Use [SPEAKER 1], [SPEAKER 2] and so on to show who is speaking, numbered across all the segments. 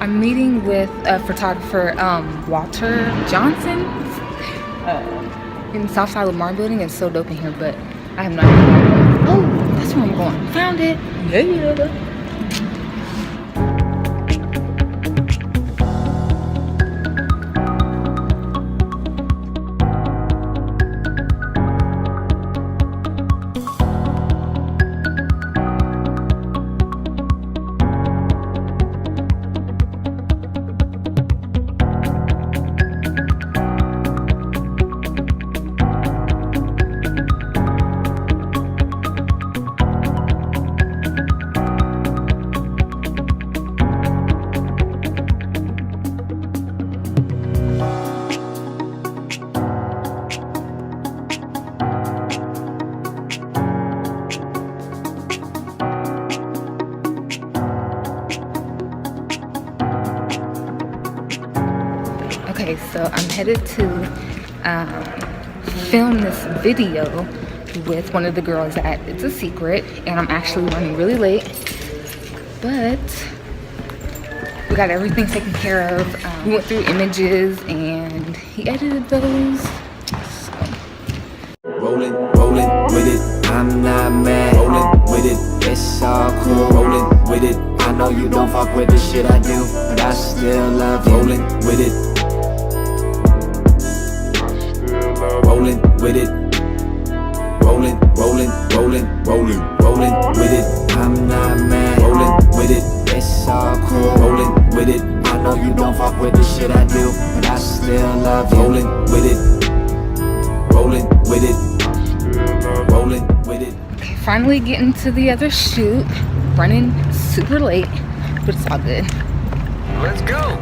[SPEAKER 1] I'm meeting with a photographer, Walter Johnson, in Southside Lamar Building. It's so dope in here, but I have no idea. Oh, that's where I'm going. Found it. Yeah. Okay, so I'm headed to film this video with one of the girls at It's a Secret, and I'm actually running really late, but we got everything taken care of. We went through images and he edited those. So.
[SPEAKER 2] Rolling with it, I'm not mad. Rolling with it, it's all cool. Rolling with it, I know you don't fuck with the shit I do, but I still love you. Rolling with it. Rolling with it, rolling with it. I'm not mad. Rolling with it, it's all cool. Rolling with it, I know you don't fuck with the shit I do, but I still love you. Rolling with it, rolling with it, rolling with it.
[SPEAKER 1] Okay, finally getting to the other shoot. Running super late, but it's all good.
[SPEAKER 3] Let's go.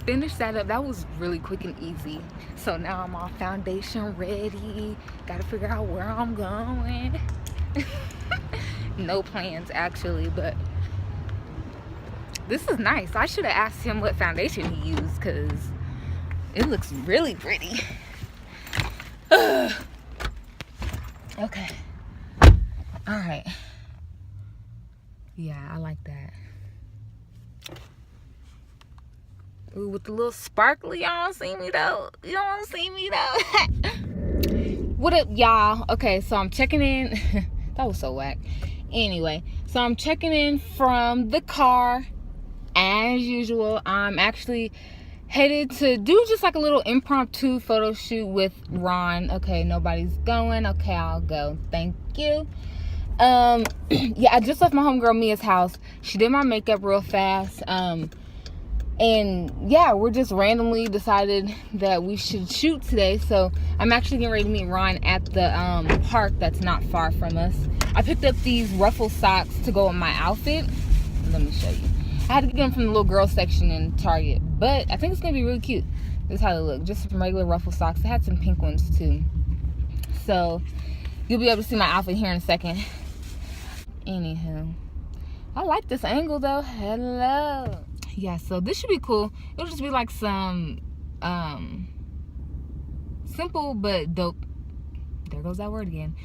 [SPEAKER 1] Finished that up. That was really quick and easy. So now I'm all foundation ready. Gotta figure out where I'm going. No plans actually, but this is nice. I should have asked him what foundation he used because it looks really pretty. Okay. All right. Yeah, I like that. Ooh, with the little sparkly, y'all don't see me though. You don't see me though. What up, y'all? Okay, so I'm checking in. That was so whack. Anyway, so I'm checking in from the car as usual. I'm actually headed to do just like a little impromptu photo shoot with Ron. Okay, nobody's going. Okay, I'll go. Thank you. Yeah, I just left my homegirl Mia's house. She did my makeup real fast. And yeah, we're just randomly decided that we should shoot today. So I'm actually getting ready to meet Ron at the park that's not far from us. I picked up these ruffle socks to go with my outfit. Let me show you. I had to get them from the little girl section in Target, but I think it's gonna be really cute. This is how they look, just some regular ruffle socks. I had some pink ones too. So you'll be able to see my outfit here in a second. Anywho, I like this angle though. Hello. Yeah, so this should be cool. It'll just be like some simple but dope, there goes that word again.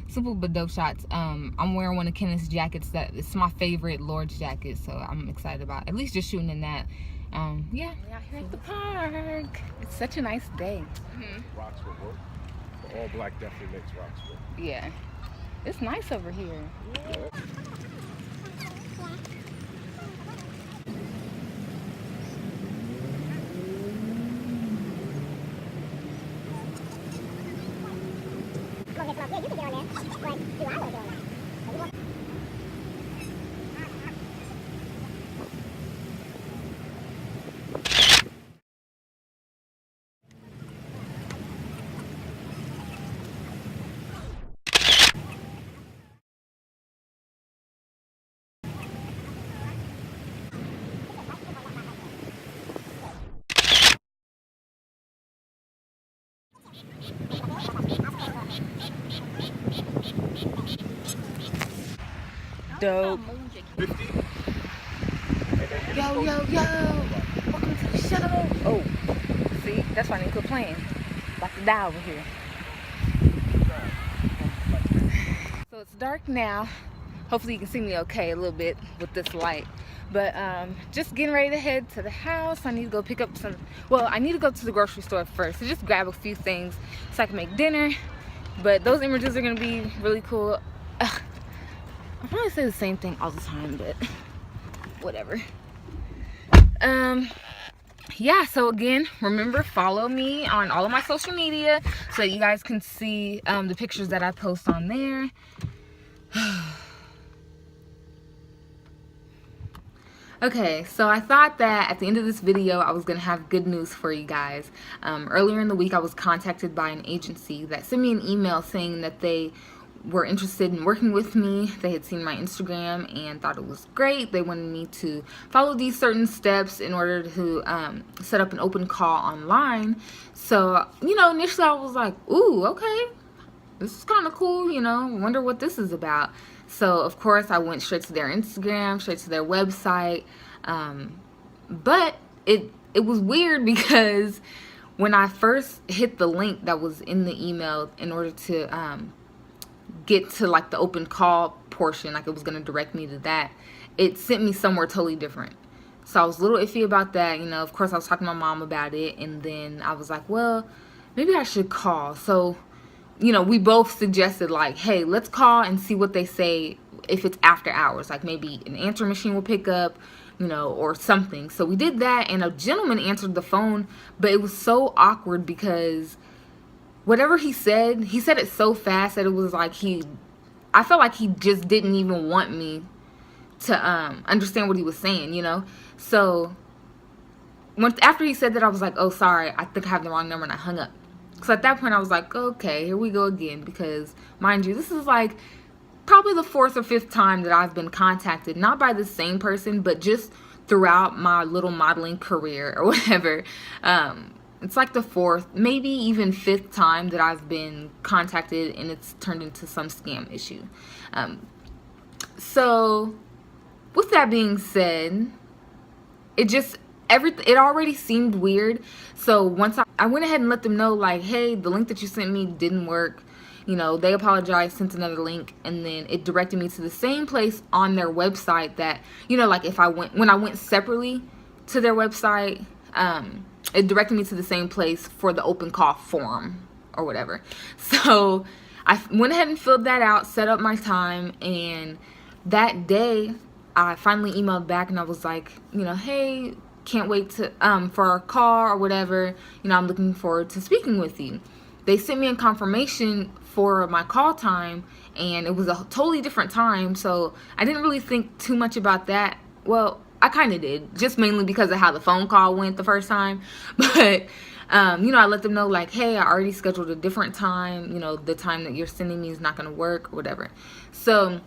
[SPEAKER 1] Simple but dope shots. I'm wearing one of Kenneth's jackets that it's my favorite Lord's jacket, so I'm excited about at least just shooting in that. Yeah, we're out here at the park. It's such a nice day.
[SPEAKER 4] Rocks will work. The all black definitely makes rocks work.
[SPEAKER 1] Yeah, it's nice over here.
[SPEAKER 4] Yeah.
[SPEAKER 1] Dope. Yo, yo, yo. Welcome to the show. Oh, see? That's why I need to quit playing. About to die over here. So it's dark now. Hopefully you can see me okay a little bit with this light. But just getting ready to head to the house. I need to go pick up some, well, I need to go to the grocery store first to just grab a few things so I can make dinner. But those images are gonna be really cool. Ugh. I probably say the same thing all the time, but whatever. Yeah, so again, remember, follow me on all of my social media so that you guys can see the pictures that I post on there. Okay, so I thought that at the end of this video I was going to have good news for you guys. Earlier in the week I was contacted by an agency that sent me an email saying that they were interested in working with me. They had seen my Instagram and thought it was great. They wanted me to follow these certain steps in order to set up an open call online. So, you know, initially I was like, ooh, okay, this is kind of cool, you know, wonder what this is about. So, of course, I went straight to their Instagram, straight to their website. But it was weird because when I first hit the link that was in the email in order to get to like the open call portion, like it was going to direct me to that, it sent me somewhere totally different. So I was a little iffy about that. You know, of course I was talking to my mom about it, and then I was like, well, maybe I should call. So, you know, we both suggested like, hey, let's call and see what they say if it's after hours, like maybe an answer machine will pick up, you know, or something. So we did that, and a gentleman answered the phone, but it was so awkward because whatever he said it so fast that it was like I felt like he just didn't even want me to understand what he was saying, you know. So after he said that, I was like, oh, sorry, I think I have the wrong number, and I hung up. So at that point I was like, okay, here we go again, because mind you, this is like probably the 4th or 5th time that I've been contacted, not by the same person, but just throughout my little modeling career or whatever. It's like the 4th, maybe even 5th time that I've been contacted, and it's turned into some scam issue. So with that being said, it already seemed weird. So once I went ahead and let them know, like, hey, the link that you sent me didn't work. You know, they apologized, sent another link, and then it directed me to the same place on their website that, you know, like when I went separately to their website, it directed me to the same place for the open call form or whatever. So I went ahead and filled that out, set up my time, and that day I finally emailed back and I was like, you know, hey, can't wait to for our call or whatever, you know, I'm looking forward to speaking with you. They sent me a confirmation for my call time, and it was a totally different time, so I didn't really think too much about that. Well, I kind of did, just mainly because of how the phone call went the first time. But you know, I let them know like, hey, I already scheduled a different time, you know, the time that you're sending me is not going to work or whatever. So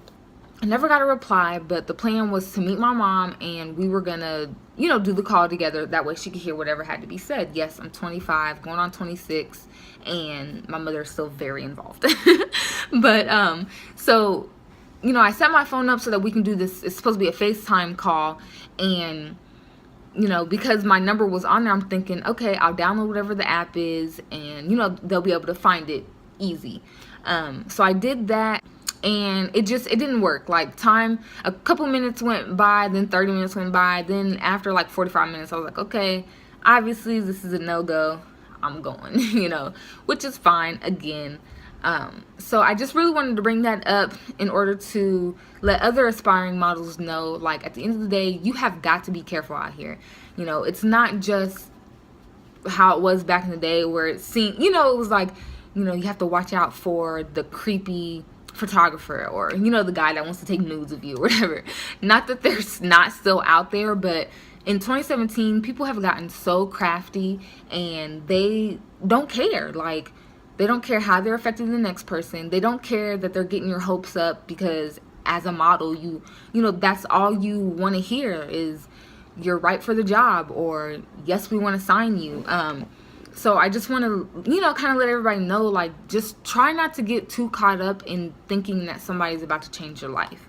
[SPEAKER 1] I never got a reply, but the plan was to meet my mom, and we were gonna, you know, do the call together. That way she could hear whatever had to be said. Yes, I'm 25, going on 26, and my mother is still very involved. But so, you know, I set my phone up so that we can do this. It's supposed to be a FaceTime call, and you know, because my number was on there, I'm thinking, okay, I'll download whatever the app is, and you know, they'll be able to find it easy. So I did that. And it didn't work. Like a couple minutes went by, then 30 minutes went by, then after like 45 minutes I was like, okay, obviously this is a no-go, I'm going, you know, which is fine again. So I just really wanted to bring that up in order to let other aspiring models know, like, at the end of the day, you have got to be careful out here. You know, it's not just how it was back in the day where it seemed, you know, it was like, you know, you have to watch out for the creepy photographer, or you know, the guy that wants to take nudes of you or whatever. Not that they're not still out there, but in 2017 people have gotten so crafty and they don't care. Like, they don't care how they're affecting the next person. They don't care that they're getting your hopes up, because as a model, you know, that's all you want to hear is you're right for the job, or yes, we want to sign you. So I just want to, you know, kind of let everybody know, like, just try not to get too caught up in thinking that somebody's about to change your life.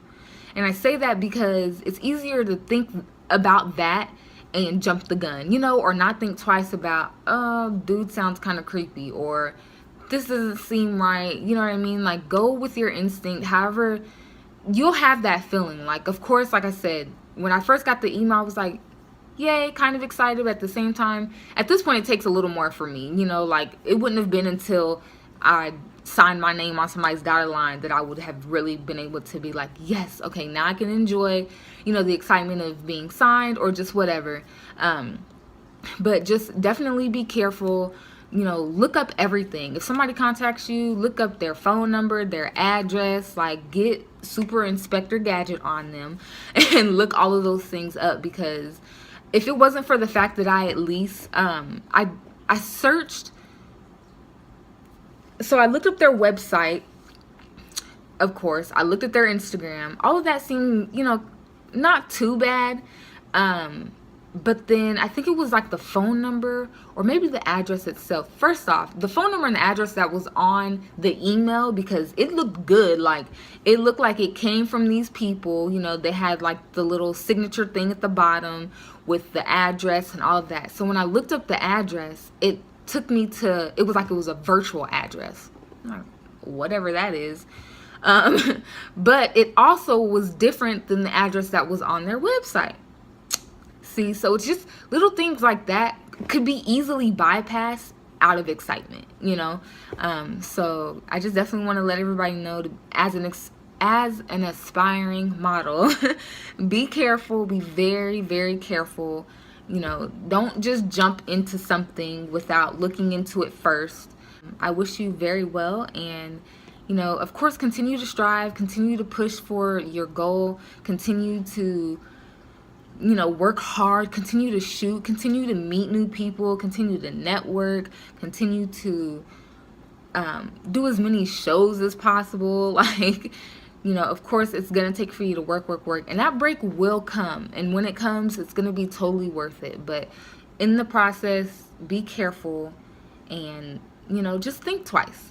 [SPEAKER 1] And I say that because it's easier to think about that and jump the gun, you know, or not think twice about, oh, dude sounds kind of creepy, or this doesn't seem right, you know what I mean? Like, go with your instinct. However, you'll have that feeling. Like, of course, like I said, when I first got the email, I was like, yay, kind of excited, but at the same time, at this point, it takes a little more for me, you know. Like, it wouldn't have been until I signed my name on somebody's dotted line that I would have really been able to be like, yes, okay, now I can enjoy, you know, the excitement of being signed, or just whatever. But just definitely be careful. You know, look up everything. If somebody contacts you, look up their phone number, their address, like, get Super Inspector Gadget on them and look all of those things up. Because if it wasn't for the fact that I at least, I searched, so I looked up their website, of course, I looked at their Instagram, all of that seemed, you know, not too bad. But then I think it was like the phone number or maybe the address itself. First off, the phone number and the address that was on the email, because it looked good. Like, it looked like it came from these people. You know, they had like the little signature thing at the bottom with the address and all of that. So when I looked up the address, it took me to, it was like it was a virtual address. Like, whatever that is. But it also was different than the address that was on their website. See, so it's just little things like that could be easily bypassed out of excitement, you know. So I just definitely want to let everybody know, as an aspiring model, be careful, be very, very careful. You know, don't just jump into something without looking into it first. I wish you very well, and you know, of course, continue to strive, continue to push for your goal, continue to, you know, work hard, continue to shoot, continue to meet new people, continue to network, continue to do as many shows as possible. Like, you know, of course, it's going to take for you to work, and that break will come. And when it comes, it's going to be totally worth it. But in the process, be careful and, you know, just think twice.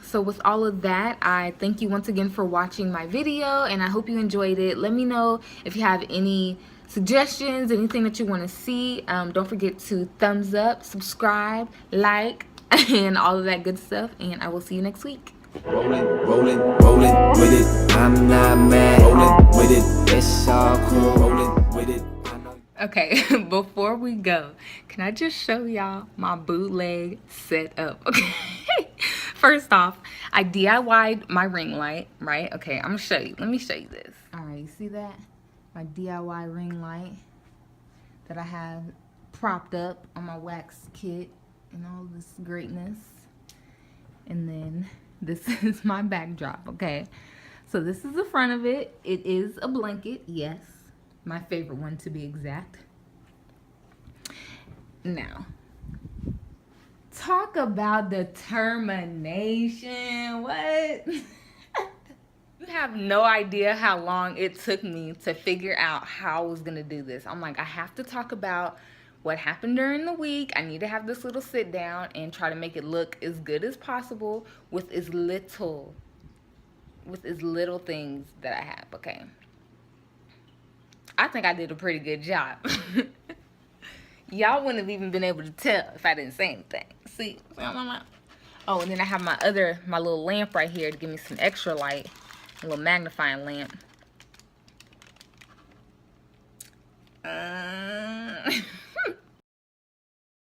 [SPEAKER 1] So with all of that, I thank you once again for watching my video, and I hope you enjoyed it. Let me know if you have any suggestions, anything that you want to see. Don't forget to thumbs up, subscribe, like, and all of that good stuff, and I will see you next week.
[SPEAKER 2] Rolling with it. I'm not mad. Rolling with it. It's all cool. Rolling with it.
[SPEAKER 1] Okay, before we go, can I just show y'all my bootleg setup? Okay. First off, I DIY'd my ring light, right? Okay, I'm gonna show you. Let me show you this. All right, you see that? My DIY ring light that I have propped up on my wax kit and all this greatness. And then this is my backdrop, okay? So this is the front of it. It is a blanket, yes. My favorite one, to be exact. Now, talk about determination. What? You have no idea how long it took me to figure out how I was going to do this. I'm like, I have to talk about what happened during the week. I need to have this little sit down and try to make it look as good as possible with as little things that I have, okay? I think I did a pretty good job. Y'all wouldn't have even been able to tell if I didn't say anything. See? Oh, and then I have my little lamp right here to give me some extra light. A little magnifying lamp.